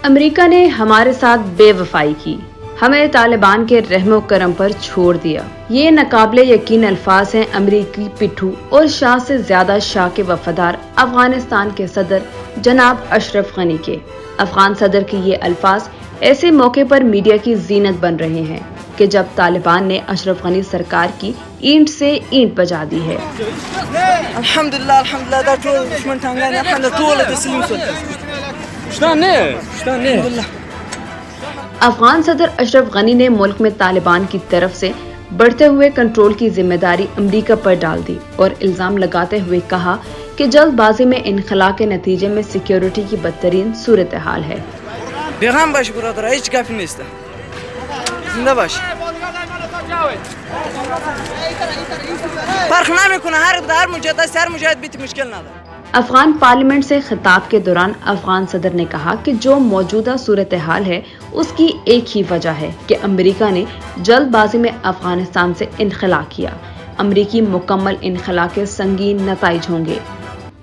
امریکہ نے ہمارے ساتھ بے وفائی کی، ہمیں طالبان کے رحم و کرم پر چھوڑ دیا۔ یہ ناقابل یقین الفاظ ہیں امریکی پٹھو اور شاہ سے زیادہ شاہ کے وفادار افغانستان کے صدر جناب اشرف غنی کے۔ افغان صدر کے یہ الفاظ ایسے موقع پر میڈیا کی زینت بن رہے ہیں کہ جب طالبان نے اشرف غنی سرکار کی اینٹ سے اینٹ بجا دی ہے۔ الحمدللہ دا ټول دشمن ټانګان الحمدللہ ټول تسلیم شول۔ افغان صدر اشرف غنی نے ملک میں طالبان کی طرف سے بڑھتے ہوئے کنٹرول کی ذمہ داری امریکہ پر ڈال دی اور الزام لگاتے ہوئے کہا کہ جلد بازی میں انخلا کے نتیجے میں سیکیورٹی کی بدترین صورتحال ہے۔ پیغام باش برادر، هیچ کافی نیست، زنده باش، فرق نمیکنه، هر مجاهد بیت مشکل نداره۔ افغان پارلیمنٹ سے خطاب کے دوران افغان صدر نے کہا کہ جو موجودہ صورتحال ہے اس کی ایک ہی وجہ ہے کہ امریکہ نے جلد بازی میں افغانستان سے انخلا کیا۔ امریکی مکمل انخلا کے سنگین نتائج ہوں گے۔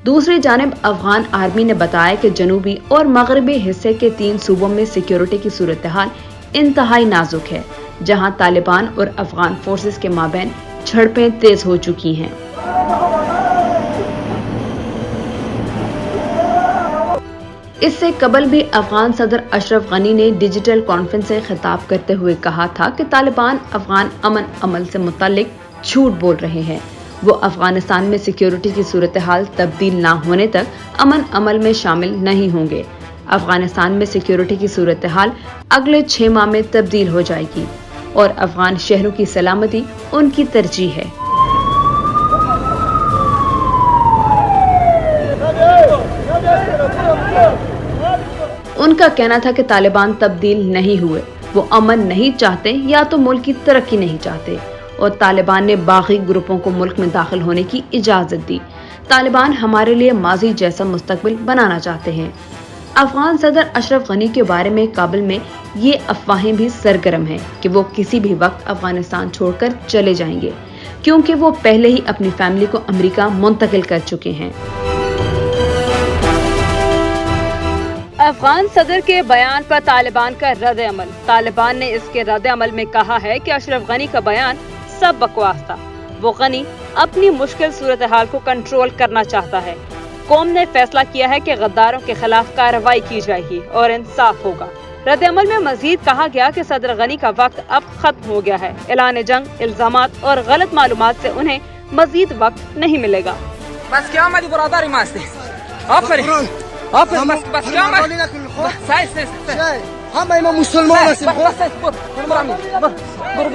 دوسری جانب افغان آرمی نے بتایا کہ جنوبی اور مغربی حصے کے 3 صوبوں میں سیکیورٹی کی صورتحال انتہائی نازک ہے، جہاں طالبان اور افغان فورسز کے مابین جھڑپیں تیز ہو چکی ہیں۔ اس سے قبل بھی افغان صدر اشرف غنی نے ڈیجیٹل کانفرنس سے خطاب کرتے ہوئے کہا تھا کہ طالبان افغان امن عمل سے متعلق جھوٹ بول رہے ہیں۔ وہ افغانستان میں سیکیورٹی کی صورتحال تبدیل نہ ہونے تک امن عمل میں شامل نہیں ہوں گے۔ افغانستان میں سیکیورٹی کی صورتحال اگلے 6 ماہ میں تبدیل ہو جائے گی اور افغان شہروں کی سلامتی ان کی ترجیح ہے۔ ان کا کہنا تھا کہ طالبان تبدیل نہیں ہوئے، وہ امن نہیں چاہتے یا تو ملک کی ترقی نہیں چاہتے، اور طالبان نے باغی گروپوں کو ملک میں داخل ہونے کی اجازت دی۔ طالبان ہمارے لیے ماضی جیسا مستقبل بنانا چاہتے ہیں۔ افغان صدر اشرف غنی کے بارے میں کابل میں یہ افواہیں بھی سرگرم ہیں کہ وہ کسی بھی وقت افغانستان چھوڑ کر چلے جائیں گے، کیونکہ وہ پہلے ہی اپنی فیملی کو امریکہ منتقل کر چکے ہیں۔ افغان صدر کے بیان پر طالبان کا رد عمل۔ طالبان نے اس کے رد عمل میں کہا ہے کہ اشرف غنی کا بیان سب بکواس تھا۔ وہ غنی اپنی مشکل صورتحال کو کنٹرول کرنا چاہتا ہے۔ قوم نے فیصلہ کیا ہے کہ غداروں کے خلاف کارروائی کی جائے گی اور انصاف ہوگا۔ رد عمل میں مزید کہا گیا کہ صدر غنی کا وقت اب ختم ہو گیا ہے۔ اعلان جنگ، الزامات اور غلط معلومات سے انہیں مزید وقت نہیں ملے گا۔ بس کیا آمدی برادری ماستی، آفرین آفرین، بس کیا آمدی سایس، همه ما مسلمان هستیم. برو